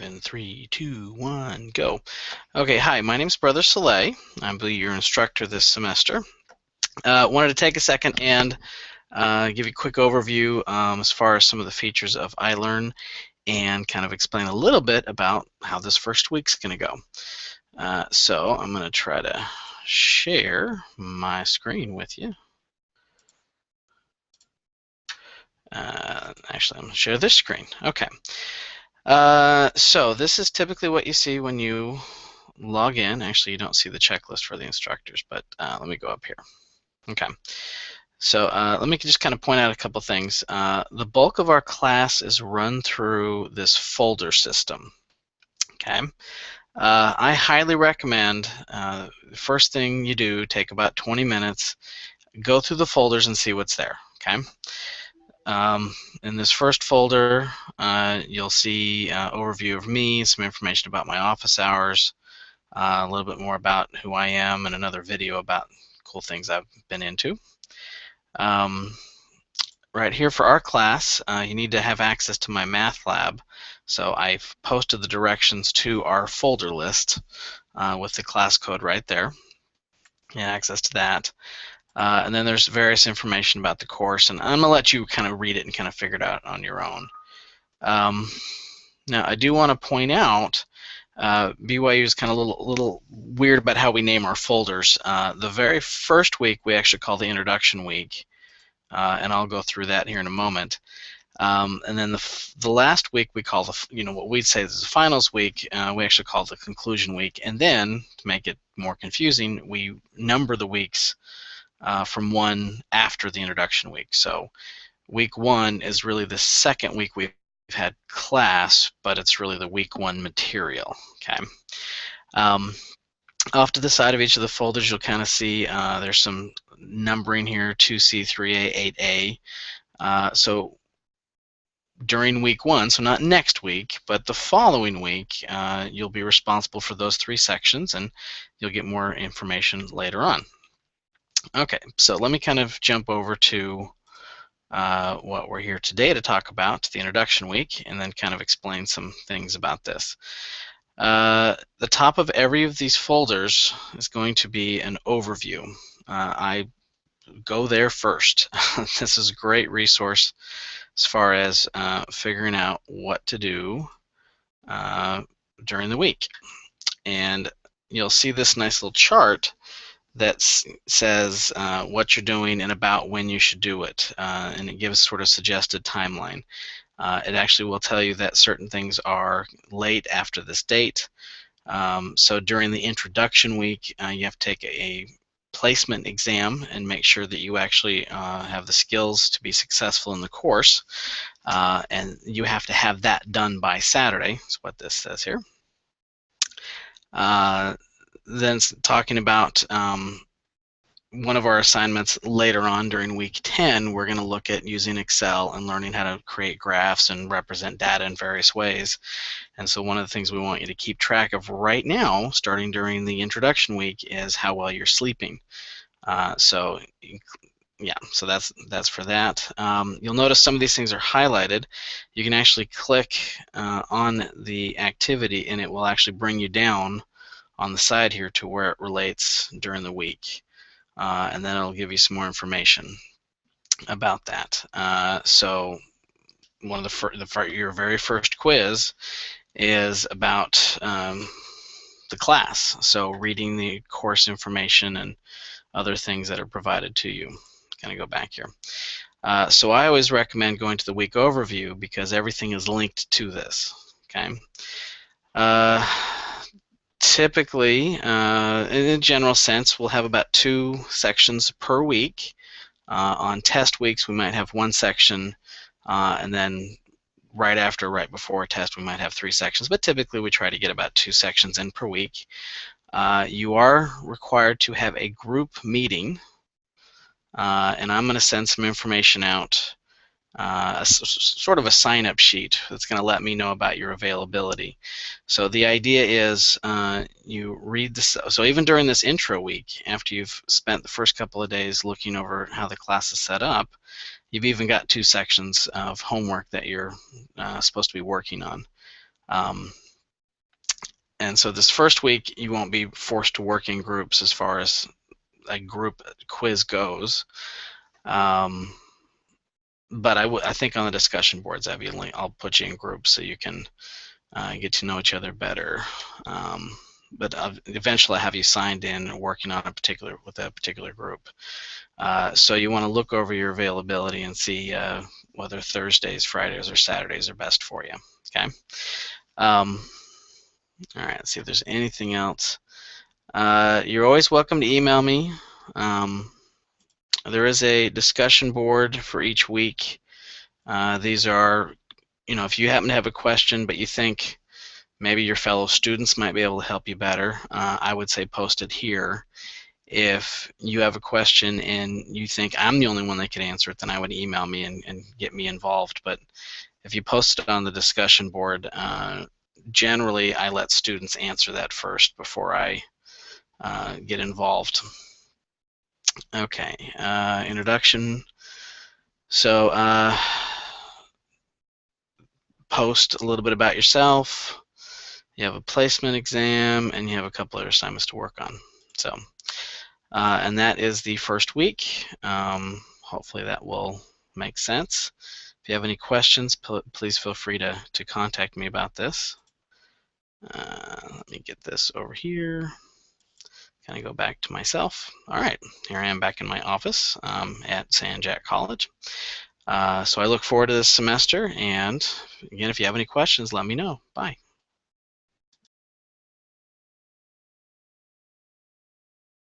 in 3, 2, 1, go. Okay, hi, my name's Brother Soleil. I'll be your instructor this semester. Wanted to take a second and give you a quick overview as far as some of the features of iLearn and kind of explain a little bit about how this first week's going to go. So I'm going to try to share my screen with you. Actually, I'm going to share this screen. Okay. So this is typically what you see when you log in. Actually, you don't see the checklist for the instructors, but let me go up here. Okay. So let me just kind of point out a couple things. The bulk of our class is run through this folder system. Okay. I highly recommend the first thing you do, take about 20 minutes, go through the folders and see what's there. Okay. In this first folder, you'll see overview of me, some information about my office hours, a little bit more about who I am, and another video about cool things I've been into. Right here for our class, you need to have access to my math lab. So I've posted the directions to our folder list with the class code right there, and access to that. And then there's various information about the course, and I'm going to let you kind of read it and kind of figure it out on your own. Now, I do want to point out BYU is kind of a little weird about how we name our folders. The very first week we actually call the introduction week, and I'll go through that here in a moment. And then the last week we call what we'd say is the finals week. We actually call the conclusion week, and then to make it more confusing, we number the weeks from one after the introduction week. So week 1 is really the second week we've had class, but it's really the week 1 material. Okay. Off to the side of each of the folders, you'll kind of see there's some numbering here: 2C, 3A, 8A. So during week 1, so not next week, but the following week, you'll be responsible for those 3 sections, and you'll get more information later on. Okay, so let me kind of jump over to what we're here today to talk about, the introduction week, and then kind of explain some things about this. The top of every of these folders is going to be an overview. I go there first. This is a great resource as far as figuring out what to do during the week. And you'll see this nice little chart that says what you're doing and about when you should do it, and it gives sort of suggested timeline. It actually will tell you that certain things are late after this date. So during the introduction week, you have to take a placement exam and make sure that you actually have the skills to be successful in the course, and you have to have that done by Saturday. That's what this says here. Then talking about one of our assignments later on during week 10, we're going to look at using Excel and learning how to create graphs and represent data in various ways. And so one of the things we want you to keep track of right now, starting during the introduction week, is how well you're sleeping. So that's for that. You'll notice some of these things are highlighted. You can actually click on the activity, and it will actually bring you down on the side here to where it relates during the week, and then it'll give you some more information about that. So one of your very first quiz is about the class, so reading the course information and other things that are provided to you. Kind of go back here. So I always recommend going to the week overview because everything is linked to this. Okay. Typically, in a general sense, we'll have about 2 sections per week. On test weeks, we might have 1 section, and then right before a test, we might have 3 sections. But typically, we try to get about 2 sections in per week. You are required to have a group meeting, and I'm going to send some information out, sort of a sign-up sheet that's going to let me know about your availability. So the idea is you read this. So even during this intro week, after you've spent the first couple of days looking over how the class is set up, you've even got 2 sections of homework that you're supposed to be working on. And so this first week, you won't be forced to work in groups as far as a group quiz goes. But I think on the discussion boards, I'll put you in groups so you can get to know each other better. But eventually, I have you signed in and working on with a particular group. So you want to look over your availability and see whether Thursdays, Fridays, or Saturdays are best for you. Okay. All right. Let's see if there's anything else. You're always welcome to email me. There is a discussion board for each week. These are, if you happen to have a question but you think maybe your fellow students might be able to help you better, I would say post it here. If you have a question and you think I'm the only one that can answer it, then I would email me and get me involved. But if you post it on the discussion board, generally I let students answer that first before I get involved. Okay, introduction. So post a little bit about yourself. You have a placement exam, and you have a couple other assignments to work on. So, and that is the first week. Hopefully that will make sense. If you have any questions, please feel free to contact me about this. Let me get this over here. Kind of go back to myself. All right, here I am back in my office at San Jac College. So I look forward to this semester, and again, if you have any questions, let me know. Bye.